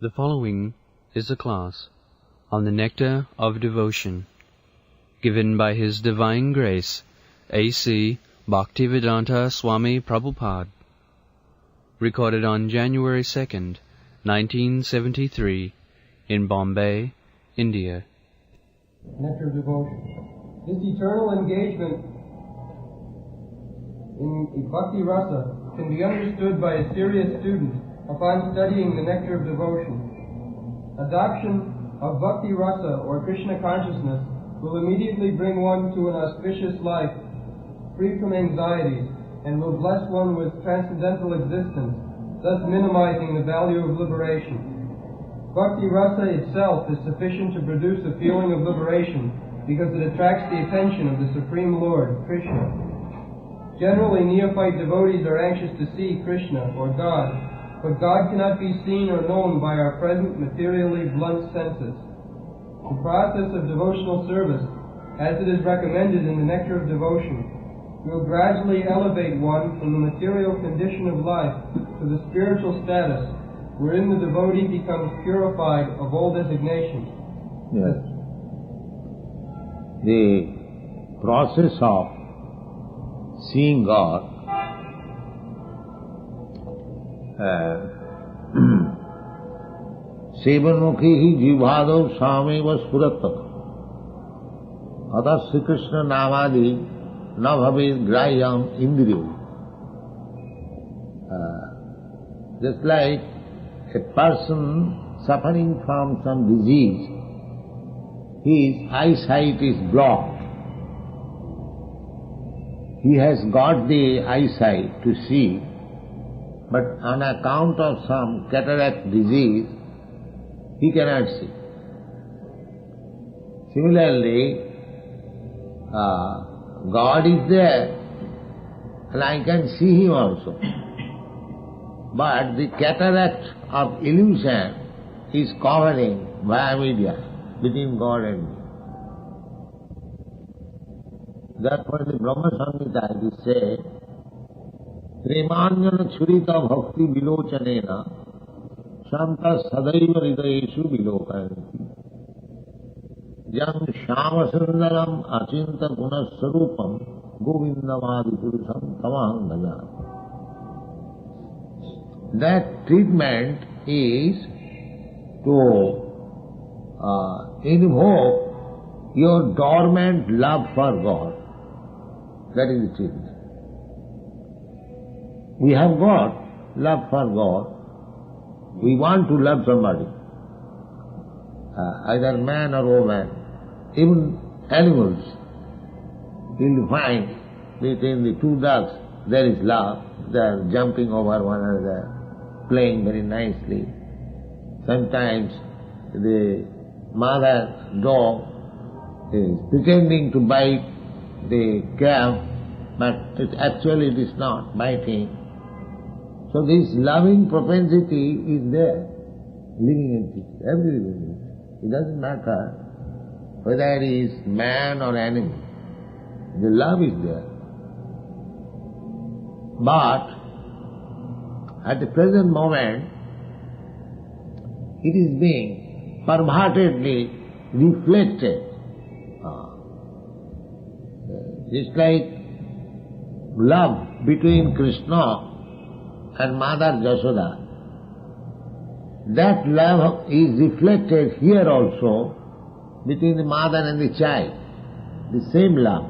The following is a class on the Nectar of Devotion, given by His Divine Grace, A.C. Bhaktivedanta Swami Prabhupada, recorded on January 2nd, 1973, in Bombay, India. Nectar of Devotion. This eternal engagement in Bhakti Rasa can be understood by a serious student upon studying the Nectar of Devotion. Adoption of Bhakti Rasa or Krishna consciousness will immediately bring one to an auspicious life, free from anxieties, and will bless one with transcendental existence, thus minimizing the value of liberation. Bhakti Rasa itself is sufficient to produce a feeling of liberation because it attracts the attention of the Supreme Lord, Krishna. Generally, neophyte devotees are anxious to see Krishna or God, but God cannot be seen or known by our present materially blunt senses. The process of devotional service, as it is recommended in the Nectar of Devotion, will gradually elevate one from the material condition of life to the spiritual status, wherein the devotee becomes purified of all designations. Yes. The process of seeing God सेवनमुखी ही जीवादव स्वामेव स्फुरत्तत अतः श्री कृष्ण नामादि न भवेत् ग्राह्यम इंद्रियो. Just like a person suffering from some disease, his eyesight is blocked. He has got the eyesight to see, but on account of some cataract disease, he cannot see. Similarly, God is there, and I can see Him also. But the cataract of illusion is covering via media between God and me. Therefore, in the Brahma Samhita it is said, Premanjana churita bhakti vilochanena shanta sadaiva hridayeshu vilokanti jam shama sundaram achinta gunasarupam govindamadi purusham tamaham bhajami. That treatment is to invoke your dormant love for God. That is the treatment. We have got love for God. We want to love somebody, either man or woman, even animals. You will find between the two dogs there is love. They are jumping over one another, playing very nicely. Sometimes the mother dog is pretending to bite the calf, but actually it is not biting. So this loving propensity is there, living entity, everywhere. It doesn't matter whether it is man or animal. The love is there. But at the present moment, it is being pervertedly reflected. Just like love between Krishna and Mother Jashoda, that love is reflected here also between the mother and the child, the same love.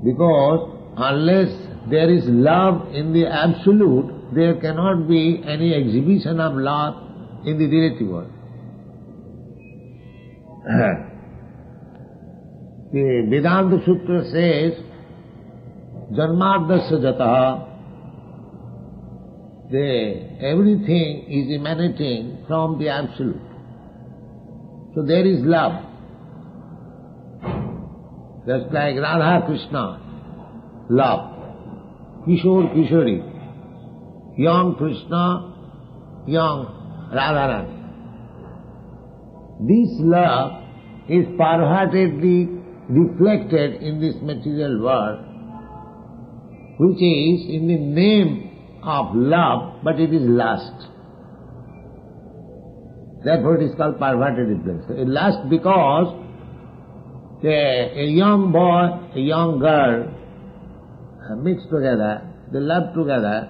Because unless there is love in the absolute, there cannot be any exhibition of love in the relative world. The Vedanta Sutra says, Janmardasya jataha, everything is emanating from the Absolute. So there is love. Just like Radha Krishna, love. Kishore Kishori, young Krishna, young Radharani. This love is pervertedly reflected in this material world, which is in the name of love, but it is lust. Therefore it is called perverted influence. Lust because a young boy, a young girl mix together, they love together,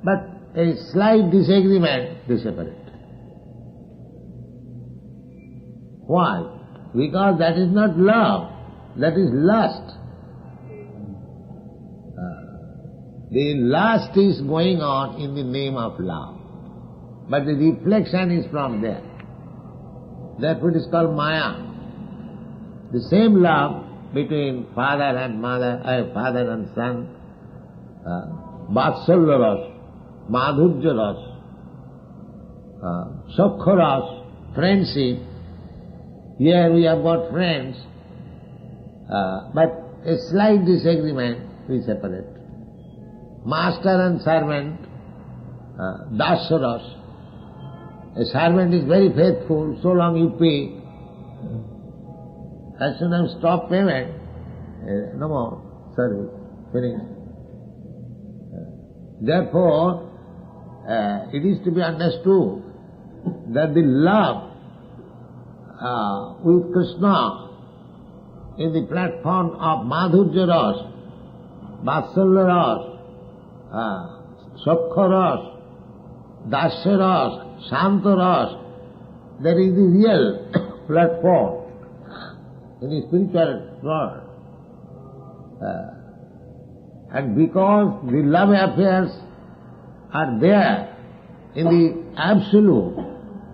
but a slight disagreement, they separate. Why? Because that is not love, that is lust. The lust is going on in the name of love, but the reflection is from there. Therefore it is called Maya. The same love between father and mother, father and son, Vatsalya ras, Madhurya ras, Sakha ras, friendship. Here we have got friends, but a slight disagreement, we separate. Master and servant, Dasya ras. A servant is very faithful, so long you pay. As soon as you stop payment, no more service, finished. Therefore, it is to be understood that the love with Krishna in the platform of Madhurya ras, Vatsalya ras, Sakha ras, Dasya ras, Shanta ras, that is the real platform in the spiritual world. And because the love affairs are there in the absolute,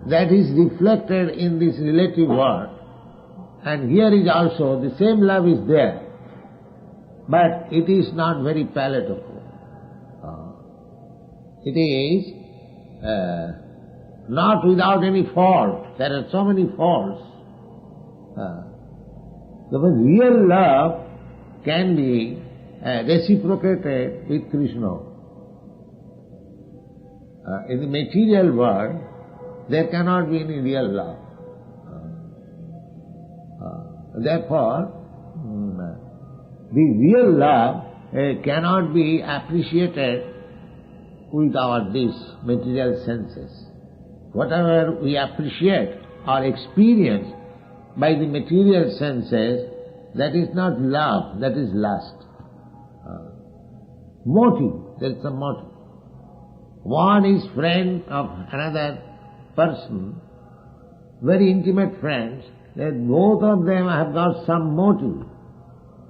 that is reflected in this relative world, and here is also the same love is there, but it is not very palatable. It is not without any fault. There are so many faults. The real love can be reciprocated with Krishna. In the material world, there cannot be any real love. Therefore, the real love cannot be appreciated with our these material senses. Whatever we appreciate or experience by the material senses, that is not love, that is lust. Motive, there is a motive. One is friend of another person, very intimate friends, that both of them have got some motive.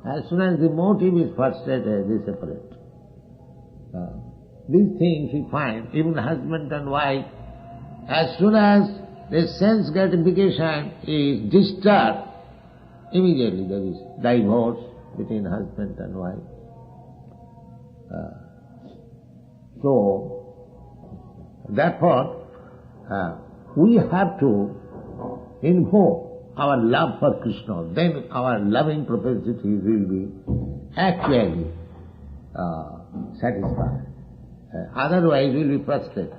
As soon as the motive is frustrated, they separate. These things we find, even husband and wife, as soon as the sense gratification is disturbed, immediately there is divorce between husband and wife. Therefore, we have to invoke our love for Krishna, then our loving propensity will be actually satisfied. Otherwise we will be frustrated.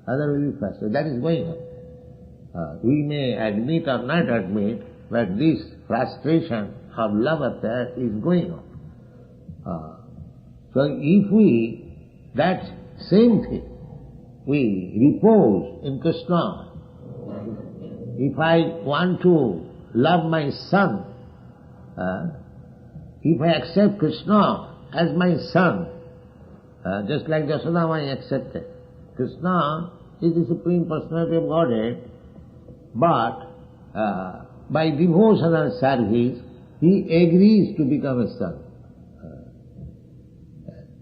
That is going on. We may admit or not admit, but this frustration of love affair is going on. So if we, that same thing, we repose in Krishna. If I want to love my son, if I accept Krishna as my son, just like Yashoda Mai accepted, Krishna is the Supreme Personality of Godhead, but by devotional service, he agrees to become a son.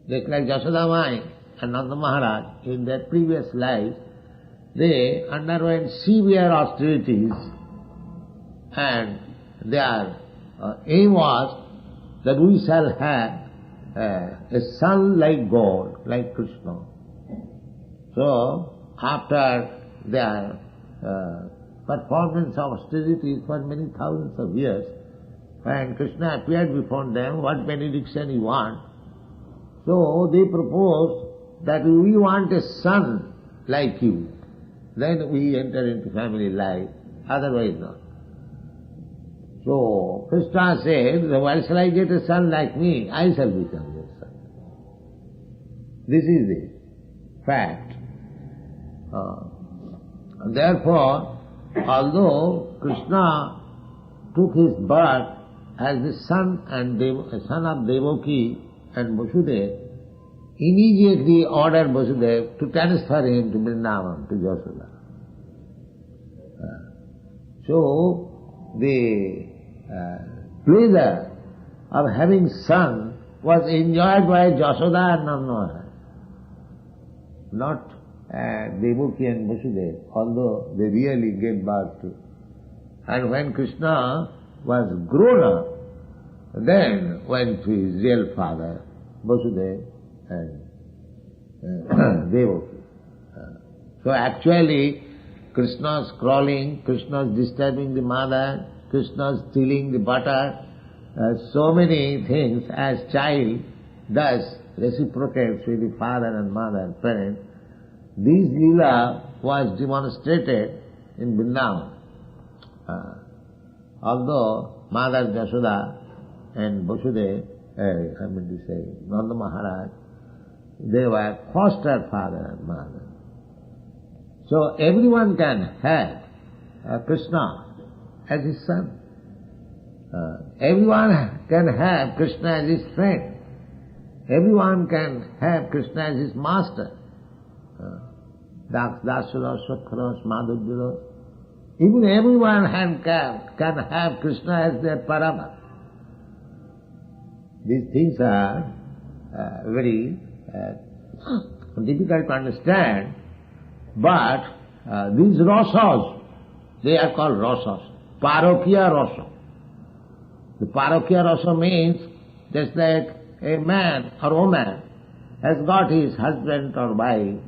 Just like Yashoda Mai and Nanda Maharaj, in their previous lives, they underwent severe austerities, and their aim was that we shall have a son like God, like Krishna. So, after their performance of austerities for many thousands of years, when Krishna appeared before them, what benediction you want? So they proposed that we want a son like you. Then we enter into family life, otherwise not. So Krishna said, why shall I get a son like me? I shall become your son. This is the fact. Therefore, although Krishna took his birth as the son of Devaki and Vasudeva, immediately ordered Vasudeva to transfer him to Vrindavan, to Yashoda. So, the pleasure of having son was enjoyed by Yashoda and Nanda, not Devaki and Vasudeva, although they really gave birth to. And when Krishna was grown up, then went to his real father, Vasudeva and Devaki. So actually, Krishna's crawling, Krishna's disturbing the mother, Krishna's stealing the butter, so many things as child does reciprocates with the father and mother, parent. This lila was demonstrated in Vrindavan. Although Mother Yashoda and Vasudeva, Nanda Maharaj, they were foster father and mother. So everyone can have Krishna as his son. Everyone can have Krishna as his friend. Everyone can have Krishna as his master. Dasula, Sakharas, Madhurya. Even everyone can have Krishna as their Parama. These things are very difficult to understand, but these rasas, they are called rasas. Parokiya rasa. The parokiya rasa means just like a man or woman has got his husband or wife,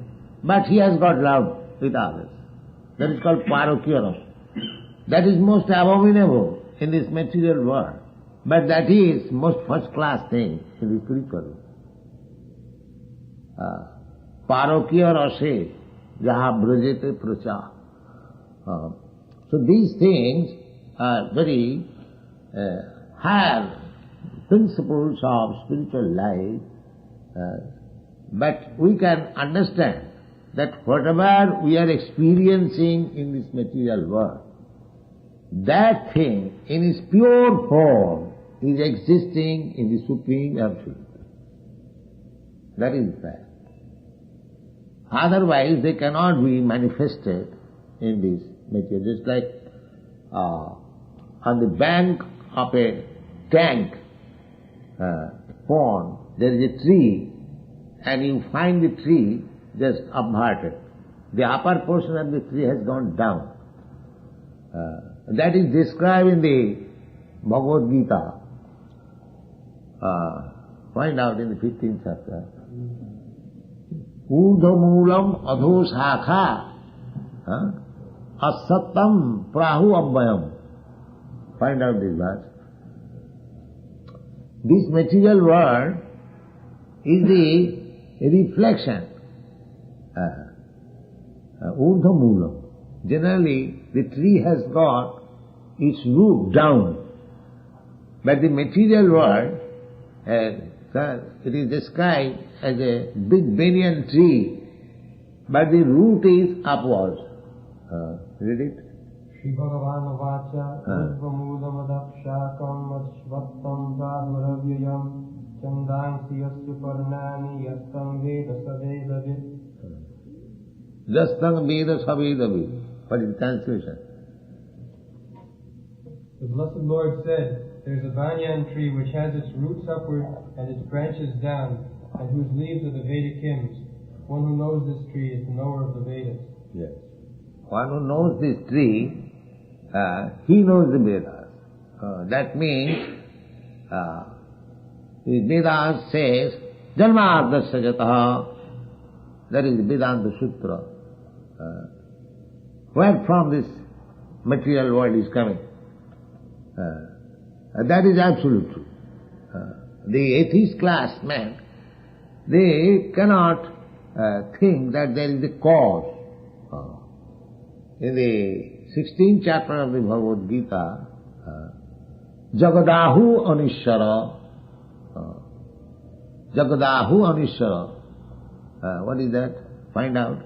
but he has got love with others. That is called parokiya rasa. That is most abominable in this material world, but that is most first class thing in the spiritual world. Parokiya rasa jaha brajete pracha. So these things are very higher principles of spiritual life, but we can understand that whatever we are experiencing in this material world, that thing in its pure form is existing in the Supreme Absolute. That is the fact. Otherwise they cannot be manifested in this material. Just like on the bank of a tank, pond, there is a tree, and you find the tree just uprooted. The upper portion of the tree has gone down. That is described in the Bhagavad Gita. Find out in the 15th chapter. Urdha moolam adho shakha asattam prahu abbayam. Find out this verse. This material world is the reflection. Urdha moolam. Generally, the tree has got its root down. But the material world, it is described as a big banyan tree, but the root is upwards. Read it. Shri Bhagavan Vacha Udvamulamadav Shakam Ashvattam Brahmaravyayam Chandang Siyasya Parnani Yastam Veda Savedavid. Yastam Veda Savedavid. What is the translation? The Blessed Lord said, there is a banyan tree which has its roots upward and its branches down, and whose leaves are the Vedic hymns. One who knows this tree is the knower of the Vedas. Yes. One who knows this tree, he knows the Vedas. That means, the Vedas says, Janmadasya Jataha. That is the Vedanta Sutra. Where from this material world is coming. That is absolute truth. The atheist class men, they cannot think that there is a cause. In the 16th chapter of the Bhagavad Gita, Jagadahu Anishara. Jagadahu Anishara. What is that? Find out.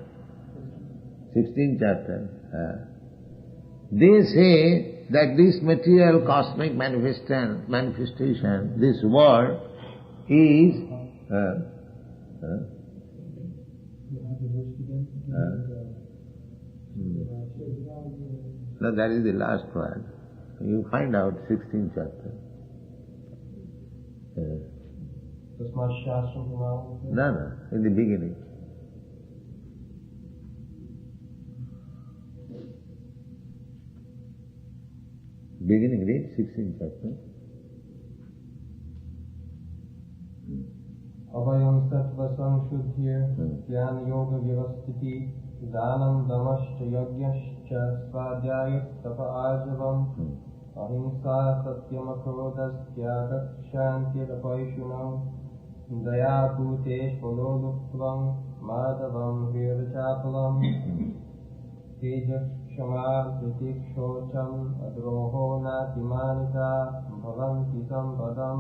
16th chapter. They say that this material cosmic manifestation, this world is no, that is the last one. You find out 16th chapter. No, in the beginning. Beginning, read 16th chapter. Abhayam sattva samshuddhir jnana yoga vyavastiti dhanam damascha yajnascha svadhyaya tapa ajavam ahimsa satyam akrodas tyagat shanti rapaishunam daya bhute phololuptvam madhavam virchapalam tejas Shama Titikshocam Adroho Natimanita Bhavanti Sampadam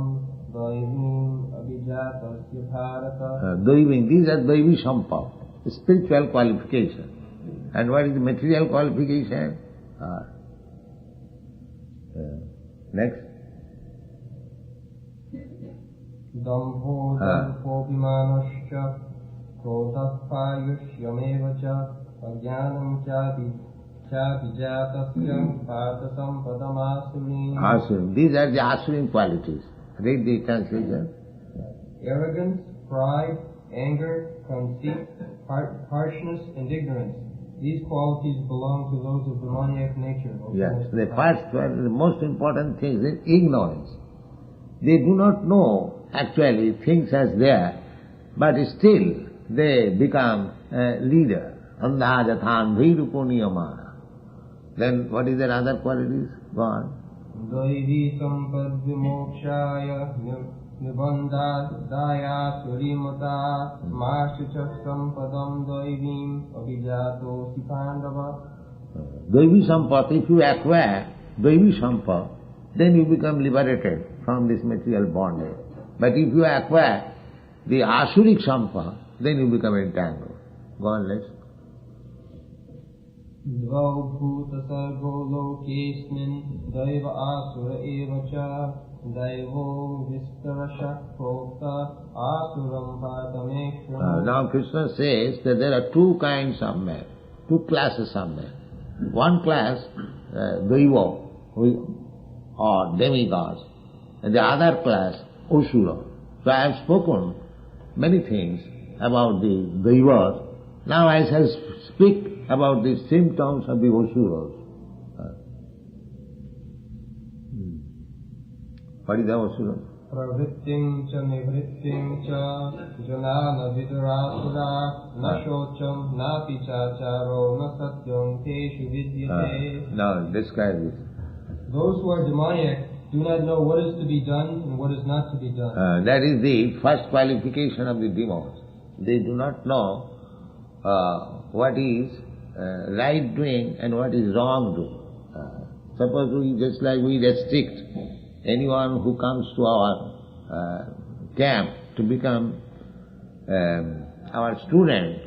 Daivim Abhijatasya Bharata. Daivim, these are Daivi Sampa, spiritual qualification. And what is the material qualification? Next. Dambho Dambho Vimanoscha Krodha Payushyamevacha Ajnanam Chadi Asurim. These are the Asurim qualities. Read the translation. Arrogance, pride, anger, conceit, harshness, and ignorance. These qualities belong to those of demoniac nature. Yes, the first one, the most important thing is ignorance. They do not know actually things as they are, but still they become a leader. Andha jathan bhirupo niyama. Then what is their other qualities? Go on. Daivi sampad vimokshaya nibandha daya surimata mashicha sampadam daivim abhijato sipandava. Daivi sampad, if you acquire Daivi sampad, then you become liberated from this material bondage. But if you acquire the Asuric sampad, then you become entangled. Go on, let's. Dvau bhuta sargo lokesmin daiva asura evacha daivo vistarasha prokta asuram bhatamekshram. Now Krishna says that there are two kinds of men, two classes of men. One class, daiva, or demigods, and the other class, asura. So I have spoken many things about the daivas. Now I shall speak about the symptoms of the asuras. What is the asura? Pravrittim cha nivrittim cha janana vidurasura na shocham na pichacharo na satyam teshu vidyate. Now describe this. Those who are demoniac do not know what is to be done and what is not to be done. That is the first qualification of the demons. They do not know what is right doing and what is wrong doing. Suppose we restrict anyone who comes to our camp to become our student,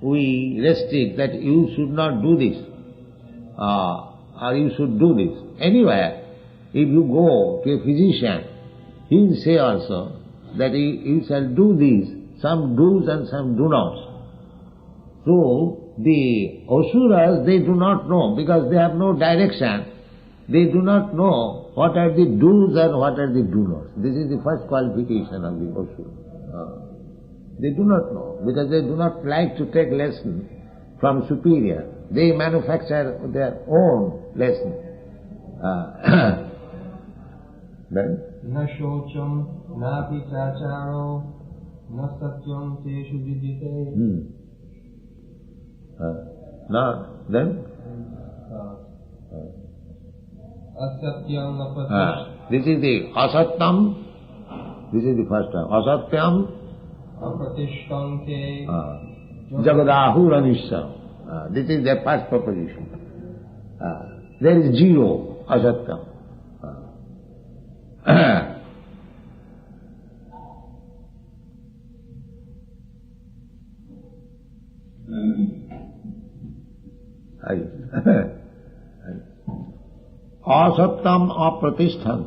we restrict that you should not do this or you should do this. Anywhere, if you go to a physician, he will say also that you shall do these, some do's and some do nots. So, the asuras, they do not know, because they have no direction. They do not know what are the do's and what are the do-nots. This is the first qualification of the asura. They do not know, because they do not like to take lesson from superior. They manufacture their own lesson. Then? Na shocham, na pichacharo, na satyam teshu vidyate. Now, then? Asatyam apatish. This is the asatyam. This is the first time. Asatyam. Apatishkante. Jagadahur. This is the first proposition. There is zero, asatyam. Asattam apratishtham.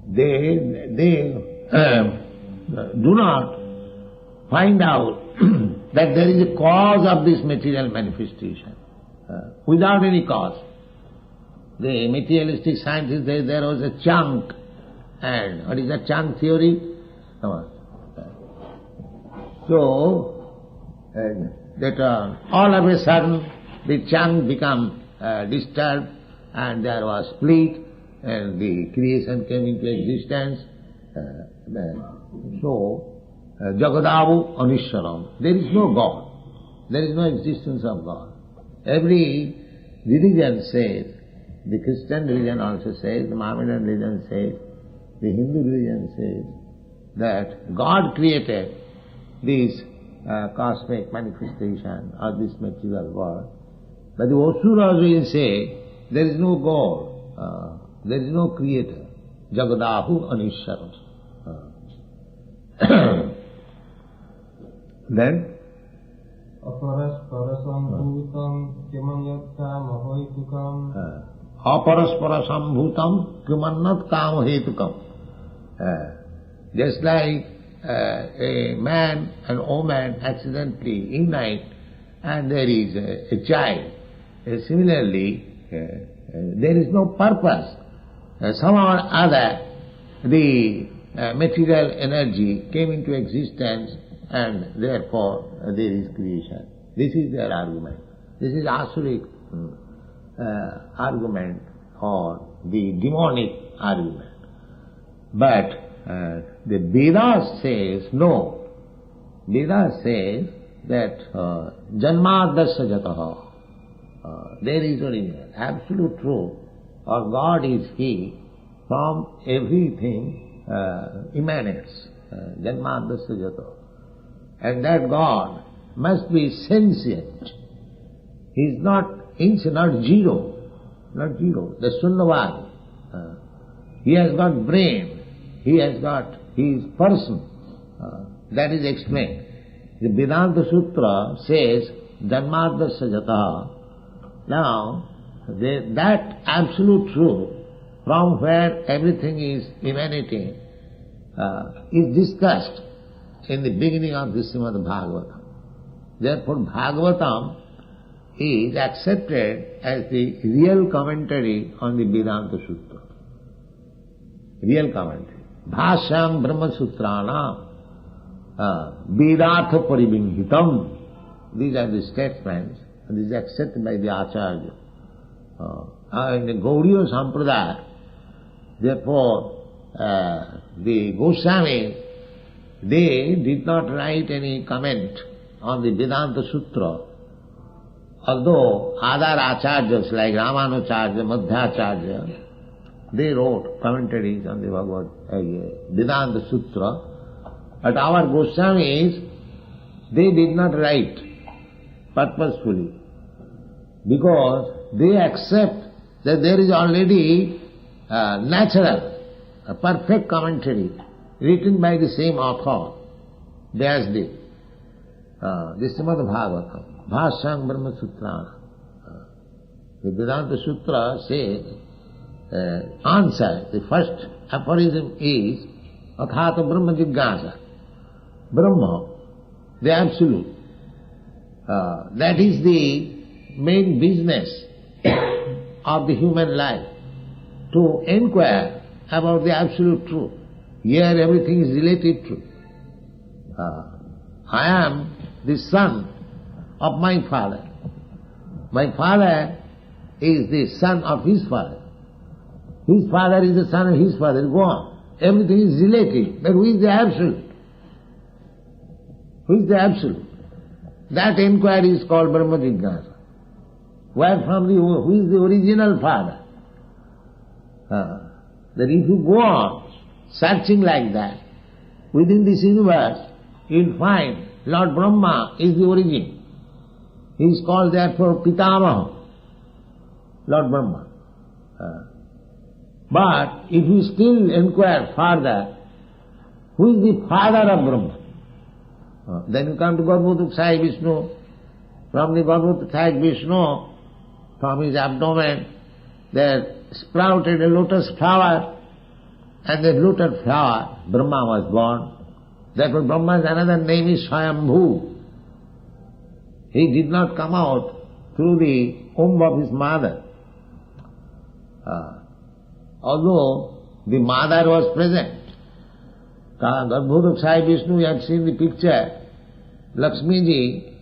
They do not find out that there is a cause of this material manifestation, without any cause. The materialistic scientists say there was a chunk, and what is the chunk theory? So, that all of a sudden the chunk become disturbed and there was split and the creation came into existence. So, Jagadavu Anishwaram. There is no God. There is no existence of God. Every religion says, the Christian religion also says, the Mohammedan religion says, the Hindu religion says that God created this cosmic manifestation of this material world. But the Asuras will say, there is no God, there is no creator. Jagadahu Anishwaram. Then? Aparasparasambhutam kimanyat kamahoitukam. Aparaspara kimannat kamahetukam. Just like a man and woman accidentally unite and there is a child. Similarly, there is no purpose. Somehow or other, the material energy came into existence and therefore there is creation. This is their argument. This is Asuric argument or the demonic argument. But the Vedas says no. Vedas says that Janmadasya Jataha. There is origin, absolute truth, or God is He, from everything emanates. Janmadasya Jataha. And that God must be sentient. He is not zero, the Sunnavad. He has got brain, he is person. That is explained. The Vedanta Sutra says, Janmadasya Jataha. Now, that absolute truth from where everything is emanating is discussed in the beginning of the Srimad Bhagavatam. Therefore, Bhagavatam is accepted as the real commentary on the Vedanta Sutra. Real commentary. Bhāsyam Brahma Sutrāna Vedartha Paribinghitam. These are the statements, and this is accepted by the Acharya. In the Gaudiya Sampradaya, therefore, the Goswamis, they did not write any comment on the Vedanta Sutra, although other acharyas like Ramanujarya, Madhyacharya, they wrote commentaries on the Vedanta Sutra. But our Goswamis, they did not write purposefully, because they accept that there is already natural, a perfect commentary written by the same author, Vyasdev. This is Srimad Bhagavatam, Bhāsyam Brahma Sutrāna. The Vedanta Sutra says, answer, the first aphorism is, Athata Brahma Jigyasa. Brahma, the Absolute. That is the main business of the human life, to inquire about the Absolute Truth. Here everything is related truth. I am the son of my father. My father is the son of his father. His father is the son of his father. Go on. Everything is related. But who is the Absolute? Who is the Absolute? That inquiry is called Brahma Jigyasa. Where from who is the original father? That if you go on searching like that, within this universe, you'll find Lord Brahma is the origin. He is called therefore Pitamaha, Lord Brahma. But if you still inquire further, who is the father of Brahma? Then you come to Garbhodak Sai Vishnu, From the Bhagavad Vishnu, from his abdomen, there sprouted a lotus flower, and the lotus flower, Brahma was born. Therefore Brahma's another name is Swayambhu. He did not come out through the womb of his mother. Although the mother was present. Garbhodak Sai Vishnu, you had seen the picture. Lakshmi ji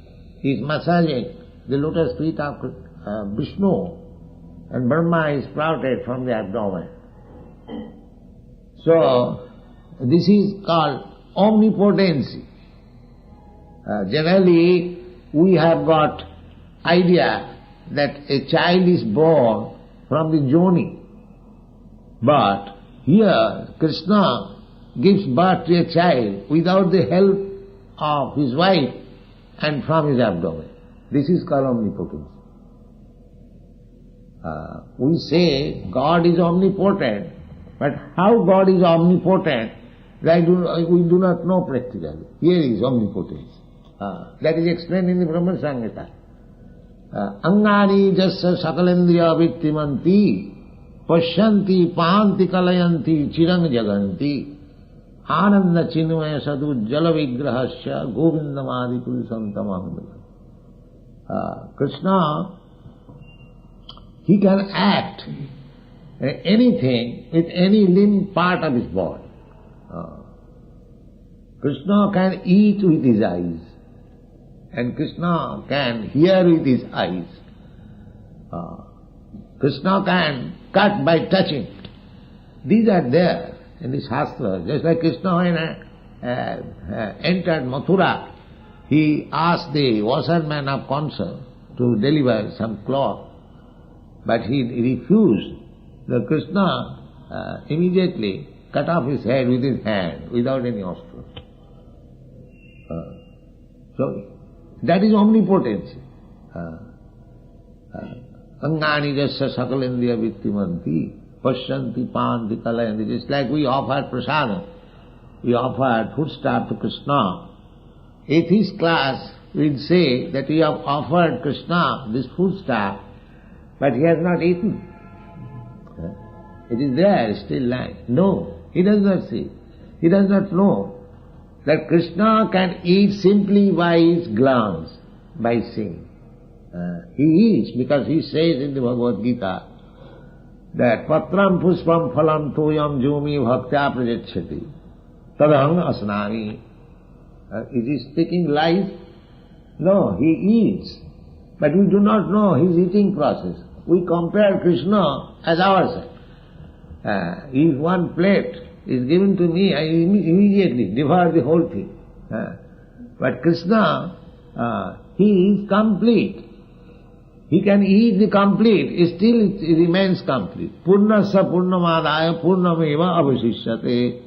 is massaging the lotus feet of Vishnu, and Brahma is sprouted from the abdomen. So, this is called omnipotency. Generally, we have got idea that a child is born from the yoni. But here, Krishna gives birth to a child without the help of his wife and from his abdomen. This is called omnipotence. We say God is omnipotent, but how God is omnipotent, we do not know practically. Here is omnipotence. That is explained in the Brahma Samhita. Angani jassa sakalendriya vittimanti pashyanti pahanti kalayanti chirang jaganti ananda chinmaya sadhu jala vigrahasya govindamadi purusantamaham. Krishna, he can act anything with any limb part of his body. Krishna can eat with his eyes, and Krishna can hear with his eyes. Krishna can cut by touching. These are there in the Shastra. Just like Krishna when entered Mathura, he asked the washerman of Kansa to deliver some cloth, but he refused. The Krishna immediately cut off his head with his hand without any ostro. So that is omnipotence. Angani jasya sakalendriya vittimanti pashyanti panti kalayanti. Just like we offered prasadam, we offered foodstuff to Krishna. Atheist class will say that we have offered Krishna this foodstuff, but he has not eaten. It is there, still lying. No, he does not see. He does not know that Krishna can eat simply by his glance, by seeing. He eats because he says in the Bhagavad Gita that patram puspam phalam toyam jumi bhaktya prajachati tadaham asnami. Is he speaking lies? No, he eats. But we do not know his eating process. We compare Krishna as ourselves. If one plate is given to me, I immediately devour the whole thing. But Krishna, he is complete. He can eat the complete, still it remains complete. Purnasya purnamadaya purnameva avasishyate.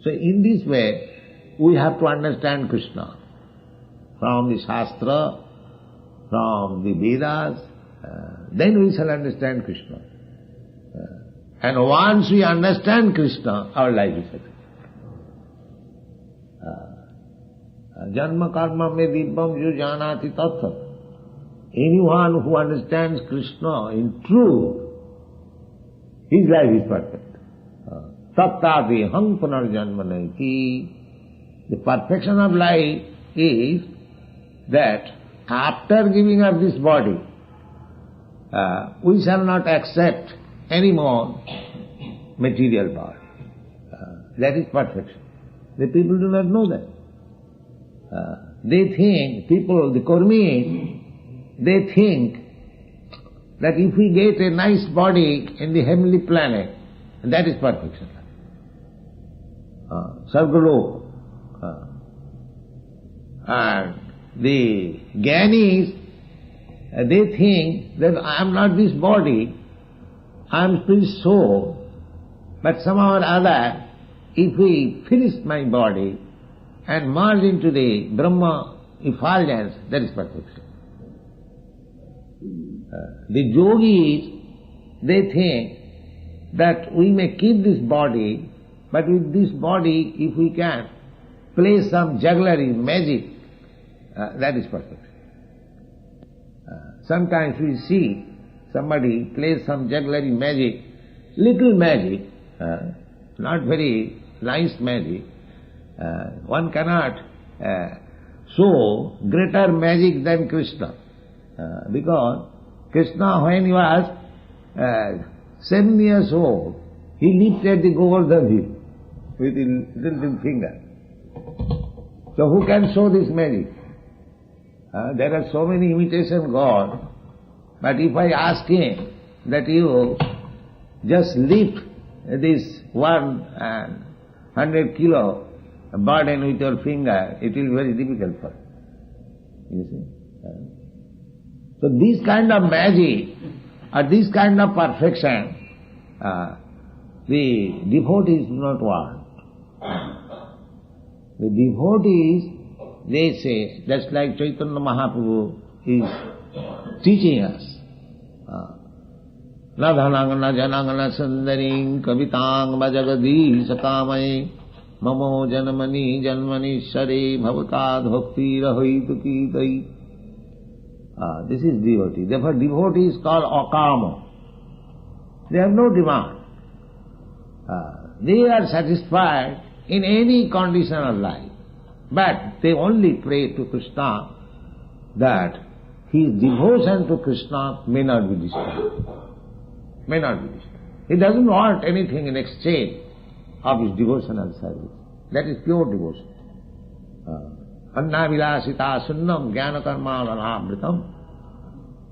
So in this way, we have to understand Krishna. From the Shastra, from the Vedas, then we shall understand Krishna. And once we understand Krishna, our life is settled. Janma karma me dibbam yu janati tattva. Anyone who understands Krishna in truth, his life is perfect. Tattati hang punarjanma naiti. The perfection of life is that after giving up this body, we shall not accept any more material body. That is perfection. The people do not know that. They think, people, the Kurmis, they think that if we get a nice body in the heavenly planet, that is perfection. Sargalok. And the Gyanis, they think that I am not this body, I am spirit soul, but somehow or other, if we finish my body and merge into the Brahma effulgence, that is perfection. The yogis, they think that we may keep this body, but with this body, if we can play some jugglery, magic, that is perfection. Sometimes we see somebody plays some jugglery magic, little magic, not very nice magic. One cannot show greater magic than Krishna. Because Krishna, when he was 7 years old, he lifted the Govardhan hill with his little finger. So who can show this magic? There are so many imitation gods, but if I ask him that you just lift this 100 kilo burden with your finger, it will be very difficult for him. You see? So this kind of magic or this kind of perfection, the devotees do not want. The devotees, they say, just like Chaitanya Mahaprabhu is teaching us, na dhanang na janang na sundaring kavitang bhajagadi sakamai mamo janmani janmani share bhavatad bhakti rahoituki dai. This is devotee. Therefore devotee is called akama. They have no demand. They are satisfied in any condition of life. But they only pray to Krishna that his devotion to Krishna may not be disturbed. May not be disturbed. He doesn't want anything in exchange of his devotional service. That is pure devotion. Anna vilasita sunnam jnana karma lanamritam.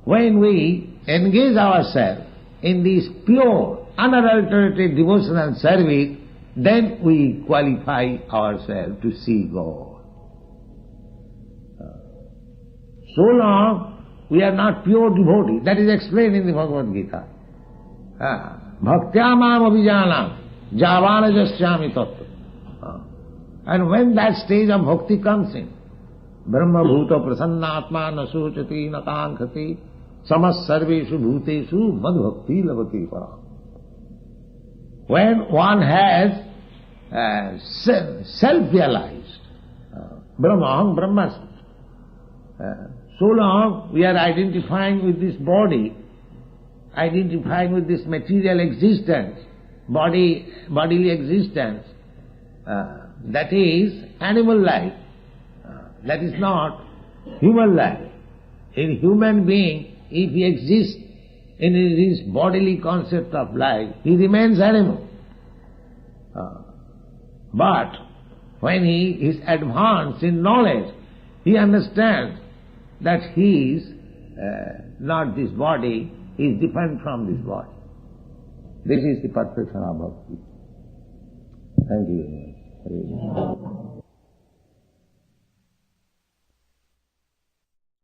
When we engage ourselves in this pure, unadulterated devotional service, then we qualify ourselves to see God. So long we are not pure devotees. That is explained in the Bhagavad Gita. Bhaktya mam abhijanam javana jasyami tattva. And when that stage of bhakti comes in, brahma bhuta prasannatma na sochati na kankhati samas sarveshu bhuteshu mad bhakti lavati param. When one has self-realized, Brahman, Brahmasmi, so long we are identifying with this body, identifying with this material existence, bodily existence, that is animal life, that is not human life. A human being, if he exists in his bodily concept of life, he remains animal. But when he is advanced in knowledge, he understands that he is not this body, he is different from this body. This is the perfection of bhakti. Thank you very much.